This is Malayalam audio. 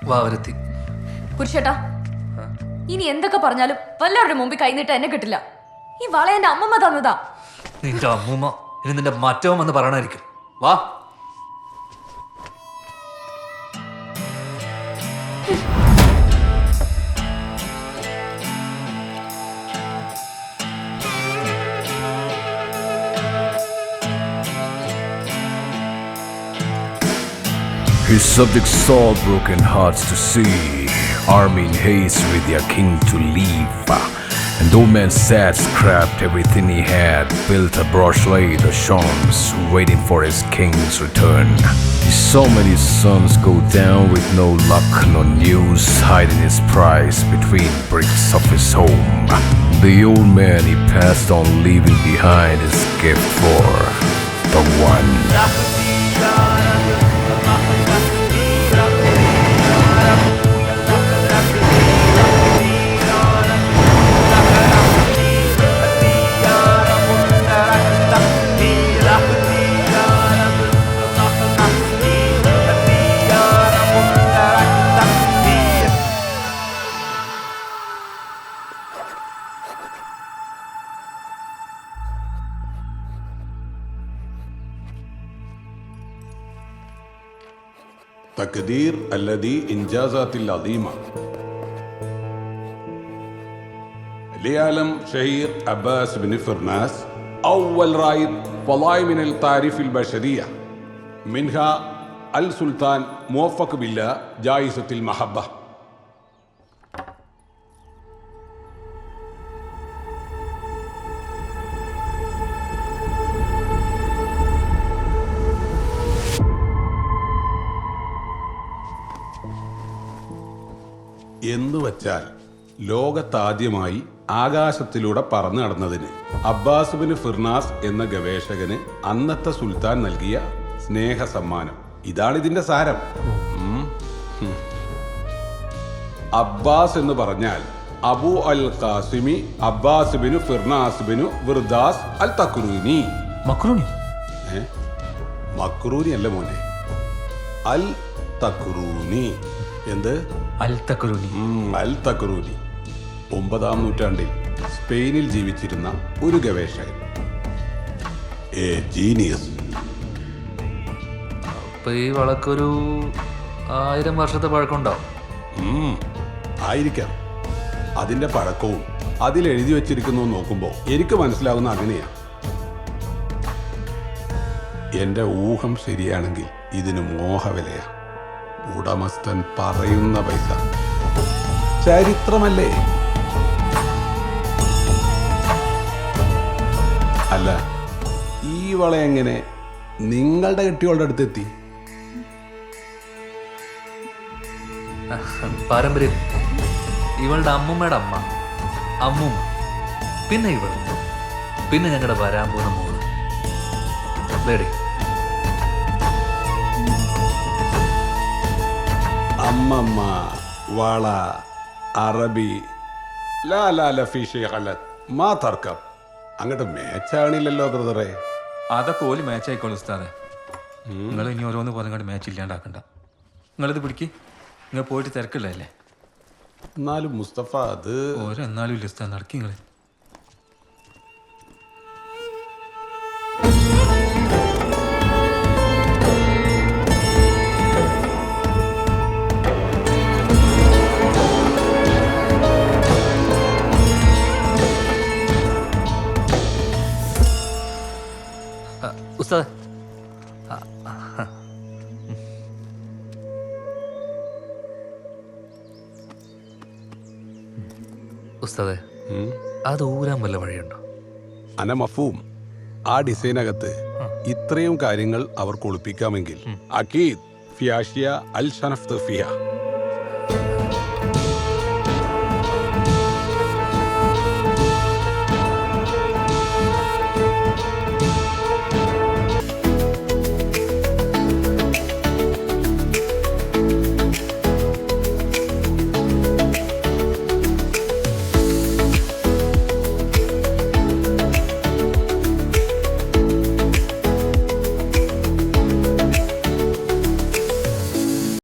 വാവരത്തി. പുരുഷേട്ടാ, ഇനി എന്തൊക്കെ പറഞ്ഞാലും വല്ലവരുടെ മുമ്പിൽ കൈനീട്ട എന്നെ കിട്ടില്ല. ഈ വള എന്റെ അമ്മമ്മ തന്നതാ. നിന്റെ അമ്മൂമ്മ ഇനി നിന്റെ മറ്റവൻ വന്ന് പറയണായിരിക്കും. വാ. His subjects saw broken hearts to see, army in haste with their king to leave. And though man sat, scrapped everything he had, built a brush lay the shawms, waiting for his king's return. He saw many sons go down with no luck, no news, hiding his prize between bricks of his home. The old man he passed on, leaving behind his gift for the one. تقدير الذي إنجازات العظيمة ليعلم شهير عباس بن فرناس أول رائد فضائل من التعريف البشرية منها السلطان موفق بالله جائزة المحبة. എന്നുവച്ചാൽ ലോകത്താദ്യമായി ആകാശത്തിലൂടെ പറന്നു നടന്നതിന് അബ്ബാസ് ബിൻ ഫിർനാസ് എന്ന ഗവേഷകന് അന്നത്തെ സുൽത്താൻ നൽകിയ സ്നേഹ സമ്മാനം. ഇതാണ് ഇതിന്റെ സാരം. അബ്ബാസ് എന്ന് പറഞ്ഞാൽ അബു അൽ ഖാസിമി അബ്ബാസ് ബിൻ ഫിർനാസ് ബിൻ വിർദാസ് അൽ തക്രൂനി. മക്രൂനി അല്ല മോനെ, അൽ തക്രൂനി. എന്ത്? അൽ തക്രൂനി. അൽ തക്രൂനി 9-ാം നൂറ്റാണ്ടിൽ സ്പെയിനിൽ ജീവിച്ചിരുന്ന ഒരു ഗവേഷകൻ. A genius. അപ്പൊ ഈ വളക്കൊരു 1000 വർഷത്തെ പഴക്കമുണ്ടാവും. ആയിരിക്കാം. അതിന്റെ പഴക്കവും അതിലെഴുതി വെച്ചിരിക്കുന്നു നോക്കുമ്പോൾ എനിക്ക് മനസ്സിലാവുന്ന അങ്ങനെയാണ്. എന്റെ ഊഹം ശരിയാണെങ്കിൽ ഇതിന് മോഹവിലയാ. ഉടമസ്ഥൻ പറയുന്ന പൈസ. ചരിത്രമല്ലേ? അല്ല, ഈ വള എങ്ങനെ നിങ്ങളുടെ കെട്ടിയോളുടെ അടുത്തെത്തി? പാരമ്പര്യം. ഇവളുടെ അമ്മൂമ്മയുടെ അമ്മ, അമ്മൂമ്മ, പിന്നെ ഇവൾ, പിന്നെ ഞങ്ങളുടെ വരാൻ പോകുന്ന മോള്. ലേഡി. അമ്മമ്മ, വള, അറബി, ലാ ലാ ലഫീ ഷൈഖലത്ത് മാ തർക്കം. അങ്ങോട്ട് മാച്ചാണില്ലല്ലോ ബ്രദറെ. അതൊക്കെ ഓല് മാച്ച് ആയിക്കോളൂ ഉസ്താദെ. നിങ്ങൾ ഇനി ഓരോന്ന് പറഞ്ഞാൽ മാച്ച് ഇല്ലാണ്ടാക്കണ്ട. നിങ്ങളിത് പിടിക്ക്. നിങ്ങൾ പോയിട്ട് തിരക്കില്ലല്ലേ? എന്നാലും മുസ്തഫ, അത് ഓരോ എന്നാലും ഇല്ല ഉസ്താദ്. നടക്കി നിങ്ങൾ. ഉസ്താദ്, ഉസ്താദെ, അത് ഊരാൻ വല്ല വഴിയുണ്ടോ? അന മഫൂം. ആ ഡിസൈനകത്ത് ഇത്രയും കാര്യങ്ങൾ അവർക്ക് ഒളിപ്പിക്കാമെങ്കിൽ അക്കീദ് ഫിയാഷിയ അൽ ഷനഫ് ഫിയ